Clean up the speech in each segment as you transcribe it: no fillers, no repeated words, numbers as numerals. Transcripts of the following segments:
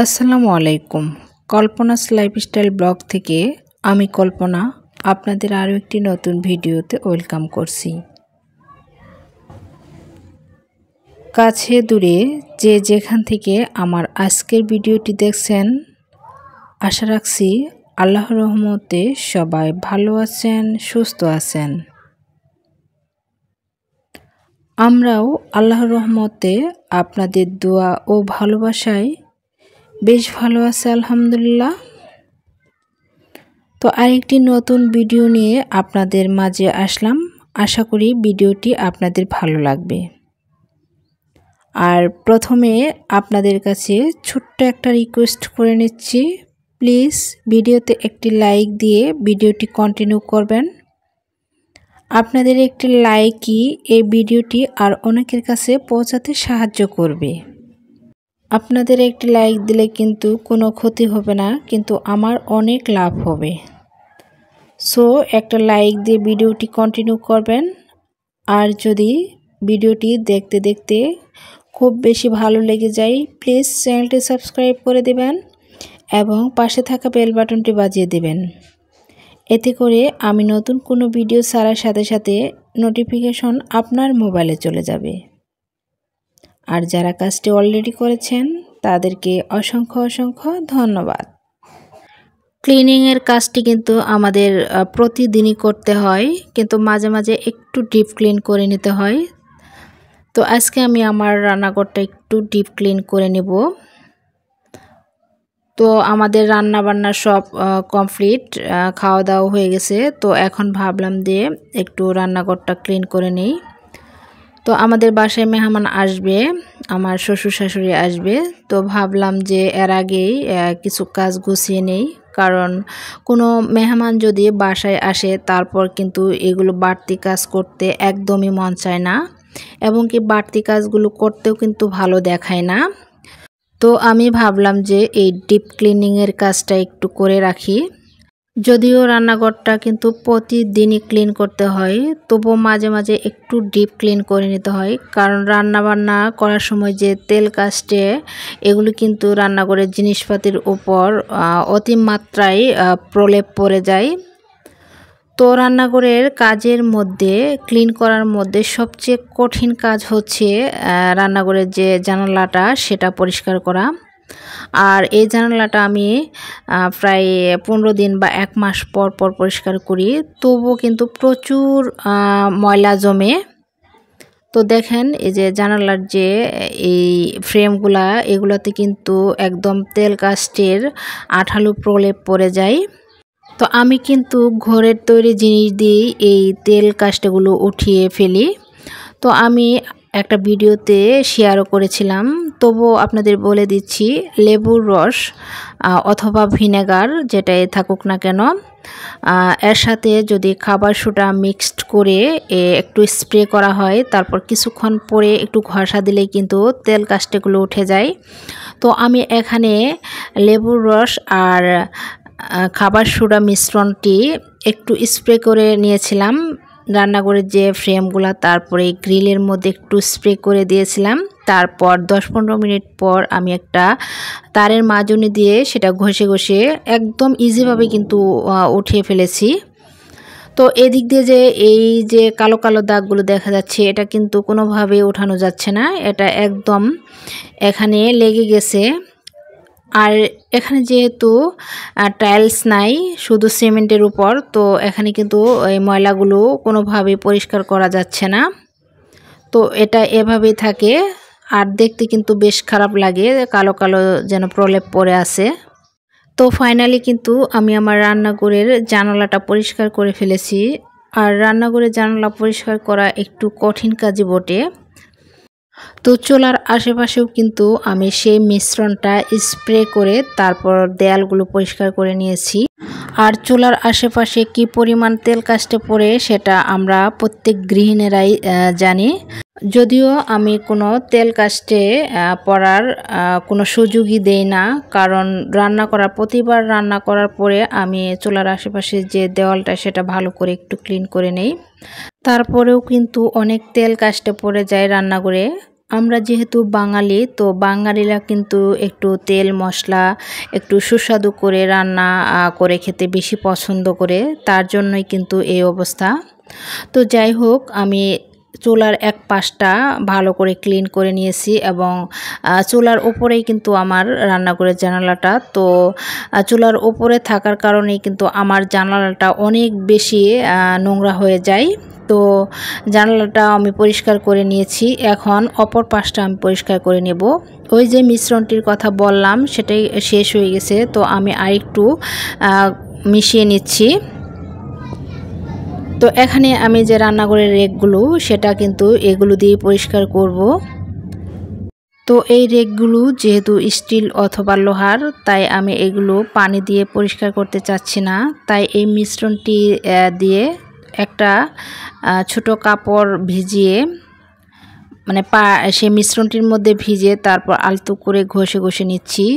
আসসালামু আলাইকুম। কল্পনাস lifestyle blog থেকে আমি কল্পনা আপনাদের আরও একটি নতুন ভিডিওতে ওয়েলকাম করছি। কাছে দূরে যে যেখান থেকে আমার আজকের ভিডিওটি দেখছেন, আশা রাখছি আল্লাহর রহমতে সবাই ভালো আছেন, সুস্থ আছেন। আমরাও আল্লাহর রহমতে আপনাদের দোয়া ও ভালোবাসায় বেশ ভালো আছে আলহামদুলিল্লাহ। তো আরেকটি নতুন ভিডিও নিয়ে আপনাদের মাঝে আসলাম। আশা করি ভিডিওটি আপনাদের ভালো লাগবে। আর প্রথমে আপনাদের কাছে ছোট্ট একটা রিকোয়েস্ট করে নিচ্ছি, প্লিজ ভিডিওতে একটি লাইক দিয়ে ভিডিওটি কন্টিনিউ করবেন। আপনাদের একটি লাইকই এই ভিডিওটি আর অনেকের কাছে পৌঁছাতে সাহায্য করবে। আপনাদের একটি লাইক দিলে কিন্তু কোনো ক্ষতি হবে না, কিন্তু আমার অনেক লাভ হবে। সো একটা লাইক দিয়ে ভিডিওটি কন্টিনিউ করবেন। আর যদি ভিডিওটি দেখতে দেখতে খুব বেশি ভালো লেগে যায়, প্লিজ চ্যানেলটি সাবস্ক্রাইব করে দেবেন এবং পাশে থাকা বেল বাটনটি বাজিয়ে দেবেন। এতে করে আমি নতুন কোনো ভিডিও ছাড়ার সাথে সাথে নোটিফিকেশন আপনার মোবাইলে চলে যাবে। আর যারা কাজটি অলরেডি করেছেন তাদেরকে অসংখ্য অসংখ্য ধন্যবাদ। ক্লিনিংয়ের কাজটি কিন্তু আমাদের প্রতিদিনই করতে হয়, কিন্তু মাঝে মাঝে একটু ডিপ ক্লিন করে নিতে হয়। তো আজকে আমি আমার রান্নাঘরটা একটু ডিপ ক্লিন করে নেব। তো আমাদের রান্না বান্না সব কমপ্লিট, খাওয়া দাওয়া হয়ে গেছে। তো এখন ভাবলাম যে একটু রান্নাঘরটা ক্লিন করে নেই। তো আমাদের বাসায় মেহমান আসবে, আমার শ্বশুর শাশুড়ি আসবে। তো ভাবলাম যে এর আগেই কিছু কাজ গুছিয়ে নেই, কারণ কোনো মেহমান যদি বাসায় আসে তারপর কিন্তু এগুলো বাড়তি কাজ করতে একদমই মন চায় না, এবং কি বাড়তি কাজগুলো করতেও কিন্তু ভালো দেখায় না। তো আমি ভাবলাম যে এই ডিপ ক্লিনিংয়ের কাজটা একটু করে রাখি। যদিও রান্নাঘরটা কিন্তু প্রতিদিনই ক্লিন করতে হয়, তবুও মাঝে মাঝে একটু ডিপ ক্লিন করে নিতে হয়, কারণ রান্না বান্না করার সময় যে তেল কাস্টে এগুলো কিন্তু রান্নাঘরের জিনিসপাতির উপর অতিমাত্রায় প্রলেপ পড়ে যায়। তো রান্নাঘরের কাজের মধ্যে, ক্লিন করার মধ্যে সবচেয়ে কঠিন কাজ হচ্ছে রান্নাঘরের যে জানালাটা সেটা পরিষ্কার করা। আর এই জানালাটা আমি প্রায় 15 দিন বা 1 মাস পর পর পরিষ্কার করি, তবুও কিন্তু প্রচুর ময়লা জমে। তো দেখেন এই যে জানালার যে এই ফ্রেমগুলা, এগুলোতে কিন্তু একদম তেল কাস্টের আঠালো প্রলেপ পড়ে যায়। তো আমি কিন্তু ঘরের তৈরি জিনিস দিয়েই এই তেল কাস্টগুলো উঠিয়ে ফেলি। তো আমি একটা ভিডিওতে শেয়ারও করেছিলাম, তবুও আপনাদের বলে দিচ্ছি, লেবুর রস অথবা ভিনেগার যেটাই থাকুক না কেন, এর সাথে যদি খাবার সোডা মিক্সড করে একটু স্প্রে করা হয়, তারপর কিছুক্ষণ পরে একটু ঘষা দিলেই কিন্তু তেল কাস্টেগুলো উঠে যায়। তো আমি এখানে লেবুর রস আর খাবার সোডা মিশ্রণটি একটু স্প্রে করে নিয়েছিলাম রান্নাঘরের যে ফ্রেমগুলা, তারপরে গ্রিলের মধ্যে একটু স্প্রে করে দিয়েছিলাম। তারপর 10-15 মিনিট পর আমি একটা তারের মাজনি দিয়ে সেটা ঘষে ঘষে একদম ইজিভাবে কিন্তু উঠিয়ে ফেলেছি। তো এদিক দিয়ে যে এই যে কালো কালো দাগগুলো দেখা যাচ্ছে, এটা কিন্তু কোনোভাবেই ওঠানো যাচ্ছে না, এটা একদম এখানে লেগে গেছে। আর এখানে যেহেতু টাইলস নাই, শুধু সিমেন্টের উপর, তো এখানে কিন্তু এই ময়লাগুলো কোনোভাবেই পরিষ্কার করা যাচ্ছে না। তো এটা এভাবেই থাকে, আর দেখতে কিন্তু বেশ খারাপ লাগে, কালো কালো যেন প্রলেপ পড়ে আছে। তো ফাইনালি কিন্তু আমি আমার রান্নাঘরের জানালাটা পরিষ্কার করে ফেলেছি। আর রান্নাঘরের জানালা পরিষ্কার করা একটু কঠিন কাজই বটে। তো চুলার আশেপাশেও কিন্তু আমি সেই মিশ্রণটা স্প্রে করে তারপর দেয়ালগুলো পরিষ্কার করে নিয়েছি। আর চুলার আশেপাশে কি পরিমাণ তেল কাস্টে পড়ে সেটা আমরা প্রত্যেক গৃহিণীরাই জানি। যদিও আমি কোনো তেল কাস্টে পড়ার কোনো সুযোগই দেই না, কারণ প্রতিবার রান্না করার পরে আমি চুলার আশেপাশে যে দেওয়ালটা সেটা ভালো করে একটু ক্লিন করে নেই। তারপরেও কিন্তু অনেক তেল কাস্টে পড়ে যায় রান্নাঘরে। আমরা যেহেতু বাঙালি, তো বাঙালিরা কিন্তু একটু তেল মশলা একটু সুস্বাদু করে রান্না করে খেতে বেশি পছন্দ করে, তার জন্যই কিন্তু এই অবস্থা। তো যাই হোক, আমি চুলার এক পাশটা ভালো করে ক্লিন করে নিয়েছি এবং চুলার উপরেই কিন্তু আমার রান্নাঘরের জানালাটা। তো চুলার উপরে থাকার কারণেই কিন্তু আমার জানালাটা অনেক বেশি নোংরা হয়ে যায়। তো জানালাটা আমি পরিষ্কার করে নিয়েছি, এখন অপর পাশটা আমি পরিষ্কার করে নেব। ওই যে মিশ্রণটির কথা বললাম সেটাই শেষ হয়ে গেছে, তো আমি আরেকটু মিশিয়ে নিচ্ছি। তো এখানে আমি যে রান্নাঘরের রেকগুলো সেটা কিন্তু এগুলো দিয়ে পরিষ্কার করব। তো এই রেকগুলো যেহেতু স্টিল অথবা লোহার, তাই আমি এগুলো পানি দিয়ে পরিষ্কার করতে চাচ্ছি না। তাই এই মিশ্রণটি দিয়ে একটা ছোট কাপড় ভিজিয়ে মানে সেই মিশ্রণটির মধ্যে ভিজে তারপর আলতো করে ঘষে ঘষে নিচ্ছি।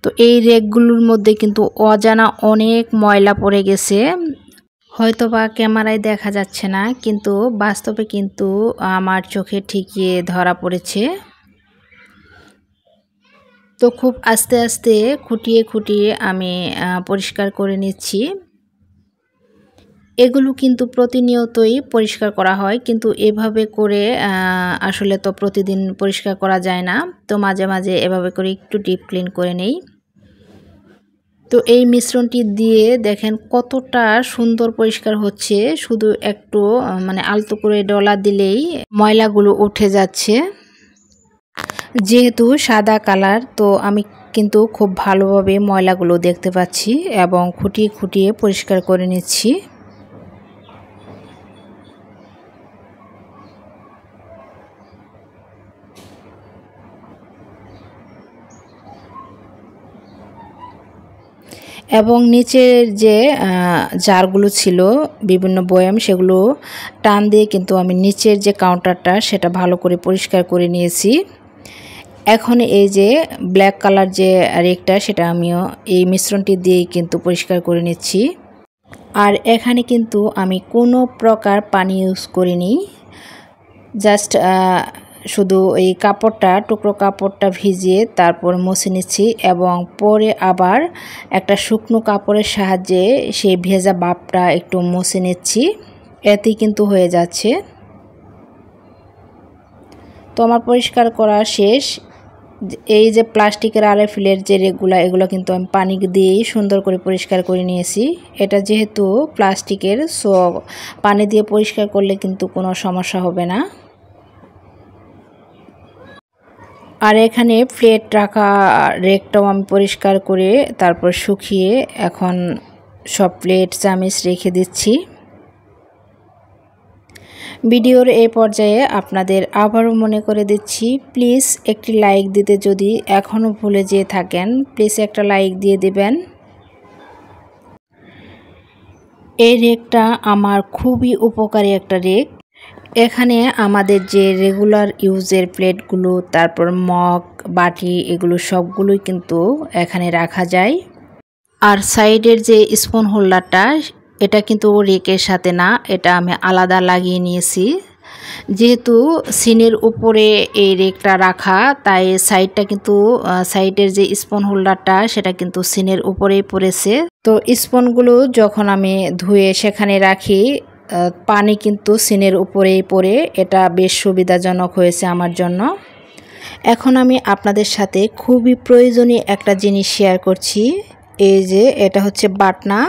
তো এই রেকগুলোর মধ্যে কিন্তু অজানা অনেক ময়লা পড়ে গেছে, হয়তোবা ক্যামেরায় দেখা যাচ্ছে না, কিন্তু বাস্তবে কিন্তু আমার চোখে ঠিকই ধরা পড়েছে। তো খুব আস্তে আস্তে খুঁটিয়ে খুঁটিয়ে আমি পরিষ্কার করে নিচ্ছি। এগুলো কিন্তু প্রতিনিয়তই পরিষ্কার করা হয়, কিন্তু এভাবে করে আসলে তো প্রতিদিন পরিষ্কার করা যায় না। তো মাঝে মাঝে এভাবে করে একটু ডিপ ক্লিন করে নেই। তো এই মিশ্রণটি দিয়ে দেখেন কতটা সুন্দর পরিষ্কার হচ্ছে, শুধু একটু মানে আলতো করে ডলা দিলেই ময়লাগুলো উঠে যাচ্ছে। যেহেতু সাদা কালার, তো আমি কিন্তু খুব ভালোভাবে ময়লাগুলো দেখতে পাচ্ছি এবং খুঁটিয়ে খুঁটিয়ে পরিষ্কার করে নিচ্ছি। এবং নিচের যে জারগুলো ছিল বিভিন্ন বয়াম, সেগুলো টান দিয়ে কিন্তু আমি নিচের যে কাউন্টারটা সেটা ভালো করে পরিষ্কার করে নিয়েছি। এখন এই যে ব্ল্যাক কালার যে রেকটা সেটা আমিও এই মিশ্রণটি দিয়েই কিন্তু পরিষ্কার করে নিচ্ছি। আর এখানে কিন্তু আমি কোনো প্রকার পানি ইউজ করিনি, জাস্ট শুধু এই টুকরো কাপড়টা ভিজিয়ে তারপর মুছে নিচ্ছি এবং পরে আবার একটা শুকনো কাপড়ের সাহায্যে সেই ভেজা ভাবটা একটু মুছে নিচ্ছি, এতেই কিন্তু হয়ে যাচ্ছে। তো আমার পরিষ্কার করা শেষ। এই যে প্লাস্টিকের আরএফএলের যে রেকগুলো, এগুলো কিন্তু আমি পানি দিয়েই সুন্দর করে পরিষ্কার করে নিয়েছি। এটা যেহেতু প্লাস্টিকের, সো পানি দিয়ে পরিষ্কার করলে কিন্তু কোনো সমস্যা হবে না। আর এখানে প্লেট রাখা রেকটাও আমি পরিষ্কার করে তারপর শুকিয়ে এখন সব প্লেট চামচ রেখে দিচ্ছি। ভিডিওর এই পর্যায়ে আপনাদের আবারও মনে করে দিচ্ছি, প্লিজ একটি লাইক দিতে যদি এখনও ভুলে যেয়ে থাকেন, প্লিজ একটা লাইক দিয়ে দিবেন। এই রেকটা আমার খুবই উপকারী একটা রেক। এখানে আমাদের যে রেগুলার ইউজের প্লেটগুলো, তারপর মগ, বাটি, এগুলো সবগুলোই কিন্তু এখানে রাখা যায়। আর সাইডের যে স্পুন হোল্ডারটা, এটা কিন্তু রেকের সাথে না, এটা আমি আলাদা লাগিয়ে নিয়েছি। যেহেতু সিনের উপরে এই রেকটা রাখা, তাই সাইডের যে স্পুন হোল্ডারটা সেটা কিন্তু সিনের উপরেই পড়েছে। তো স্পুনগুলো যখন আমি ধুয়ে সেখানে রাখি, পানি কিন্তু সিনের উপরেই পড়ে, এটা বেশ সুবিধাজনক হয়েছে আমার জন্য। এখন আমি আপনাদের সাথে খুবই প্রয়োজনীয় একটা জিনিস শেয়ার করছি। এই যে এটা হচ্ছে বাটনা।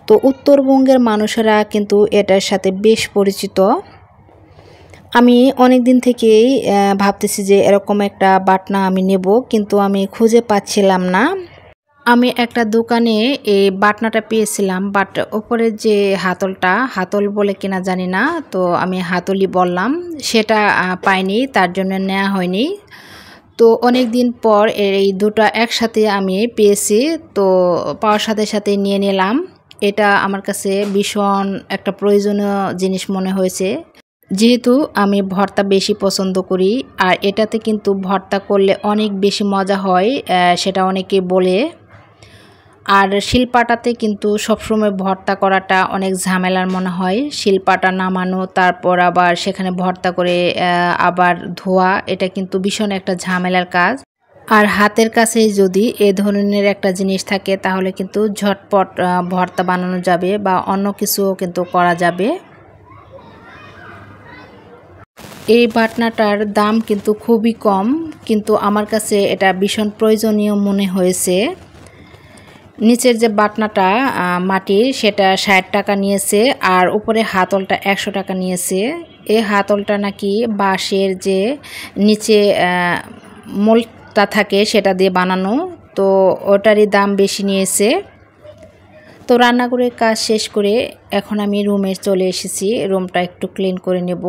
তো উত্তরবঙ্গের মানুষেরা কিন্তু এটার সাথে বেশ পরিচিত। আমি অনেক দিন থেকেই ভাবতেছি যে এরকম একটা বাটনা আমি নেব, কিন্তু আমি খুঁজে পাচ্ছিলাম না। আমি একটা দোকানে এই বাটনাটা পেয়েছিলাম, বাট ওপরে যে হাতল বলে কিনা জানি না, তো আমি হাতলই বললাম, সেটা পাইনি, তার জন্য নেওয়া হয়নি। তো অনেক দিন পর এই দুটো একসাথে আমি পেয়েছি, তো পাওয়ার সাথে সাথে নিয়ে নিলাম। এটা আমার কাছে ভীষণ একটা প্রয়োজনীয় জিনিস মনে হয়েছে, যেহেতু আমি ভর্তা বেশি পছন্দ করি। আর এটাতে কিন্তু ভর্তা করলে অনেক বেশি মজা হয়, সেটা অনেকে বলে। আর শিলপাটাতে কিন্তু সবসময় ভর্তা করাটা অনেক ঝামেলার মনে হয়, শিলপাটা নামানো, তারপর আবার সেখানে ভর্তা করে আবার ধোয়া, এটা কিন্তু ভীষণ একটা ঝামেলার কাজ। আর হাতের কাছে যদি এ ধরনের একটা জিনিস থাকে তাহলে কিন্তু ঝটপট ভর্তা বানানো যাবে বা অন্য কিছুও কিন্তু করা যাবে। এই বাটনাটার দাম কিন্তু খুবই কম, কিন্তু আমার কাছে এটা ভীষণ প্রয়োজনীয় মনে হয়েছে। নিচের যে বাটনাটা মাটির, সেটা 60 টাকা নিয়েছে, আর উপরে হাতলটা 100 টাকা নিয়েছে। এই হাতলটা নাকি বাঁশের যে নিচে মোলটা থাকে সেটা দিয়ে বানানো, তো ওটারই দাম বেশি নিয়েছে। তো রান্নাঘরের কাজ শেষ করে এখন আমি রুমে চলে এসেছি, রুমটা একটু ক্লিন করে নেব।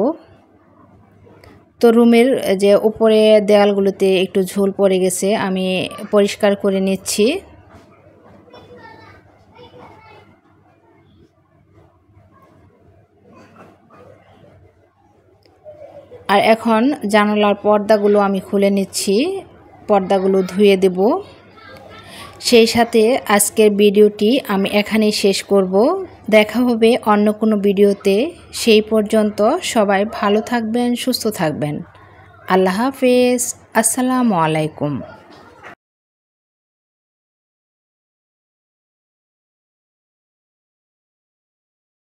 তো রুমের যে উপরে দেওয়ালগুলোতে একটু ঝোল পড়ে গেছে, আমি পরিষ্কার করে নিচ্ছি। আর এখন জানালার পর্দাগুলো আমি খুলে নিচ্ছি, পর্দাগুলো ধুয়ে দেব। সেই সাথে আজকের ভিডিওটি আমি এখানেই শেষ করব। দেখা হবে অন্য কোনো ভিডিওতে। সেই পর্যন্ত সবাই ভালো থাকবেন, সুস্থ থাকবেন। আল্লাহ হাফেজ। আসসালামু আলাইকুম।